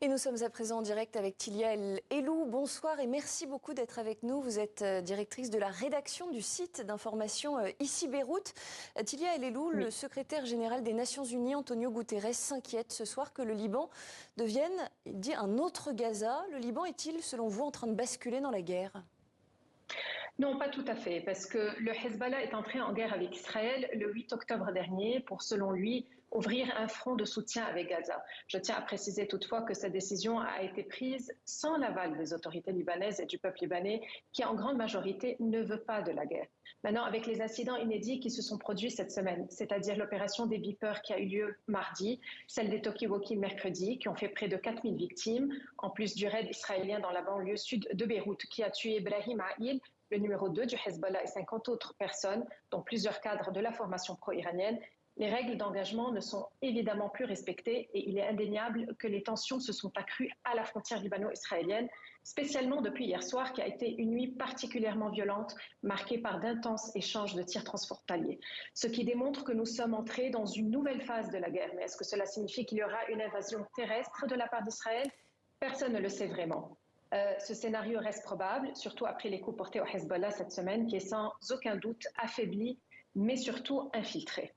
Et nous sommes à présent en direct avec Tilia El Elou. Bonsoir et merci beaucoup d'être avec nous. Vous êtes directrice de la rédaction du site d'information Ici Beyrouth. Tilia El Elou, Oui. le secrétaire général des Nations Unies, Antonio Guterres, s'inquiète ce soir que le Liban devienne, il dit, un autre Gaza. Le Liban est-il, selon vous, en train de basculer dans la guerre ? Non, pas tout à fait, parce que le Hezbollah est entré en guerre avec Israël le 8 octobre dernier pour, selon lui, ouvrir un front de soutien avec Gaza. Je tiens à préciser toutefois que cette décision a été prise sans l'aval des autorités libanaises et du peuple libanais, qui en grande majorité ne veut pas de la guerre. Maintenant, avec les incidents inédits qui se sont produits cette semaine, c'est-à-dire l'opération des Vipers qui a eu lieu mardi, celle des Tokiwoki mercredi, qui ont fait près de 4000 victimes, en plus du raid israélien dans la banlieue sud de Beyrouth, qui a tué Ibrahim Aïl, le numéro 2 du Hezbollah, et 50 autres personnes, dont plusieurs cadres de la formation pro-iranienne. Les règles d'engagement ne sont évidemment plus respectées et il est indéniable que les tensions se sont accrues à la frontière libano-israélienne, spécialement depuis hier soir, qui a été une nuit particulièrement violente, marquée par d'intenses échanges de tirs transfrontaliers. Ce qui démontre que nous sommes entrés dans une nouvelle phase de la guerre. Mais est-ce que cela signifie qu'il y aura une invasion terrestre de la part d'Israël ? Personne ne le sait vraiment. Ce scénario reste probable, surtout après les coups portés au Hezbollah cette semaine, qui est sans aucun doute affaibli, mais surtout infiltré.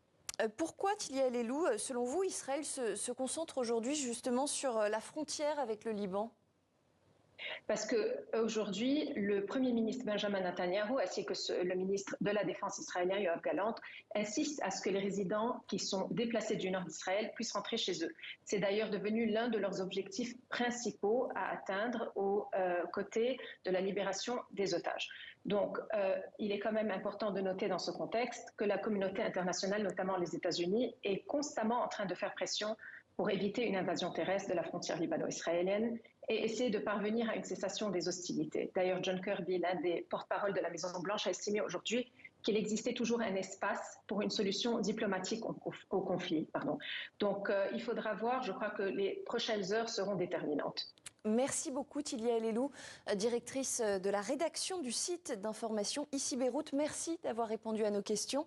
Pourquoi, Tilia El Elou, selon vous, Israël se concentre aujourd'hui justement sur la frontière avec le Liban ? Parce qu'aujourd'hui, le Premier ministre Benjamin Netanyahou, ainsi que le ministre de la Défense israélien, Yoav Gallant, insistent à ce que les résidents qui sont déplacés du nord d'Israël puissent rentrer chez eux. C'est d'ailleurs devenu l'un de leurs objectifs principaux à atteindre aux côtés de la libération des otages. Donc, il est quand même important de noter dans ce contexte que la communauté internationale, notamment les États-Unis, est constamment en train de faire pression pour éviter une invasion terrestre de la frontière libano-israélienne et essayer de parvenir à une cessation des hostilités. D'ailleurs, John Kirby, l'un des porte-parole de la Maison-Blanche, a estimé aujourd'hui qu'il existait toujours un espace pour une solution diplomatique au conflit. Donc, il faudra voir, je crois que les prochaines heures seront déterminantes. Merci beaucoup Tilia El Elou, directrice de la rédaction du site d'information Ici Beyrouth. Merci d'avoir répondu à nos questions.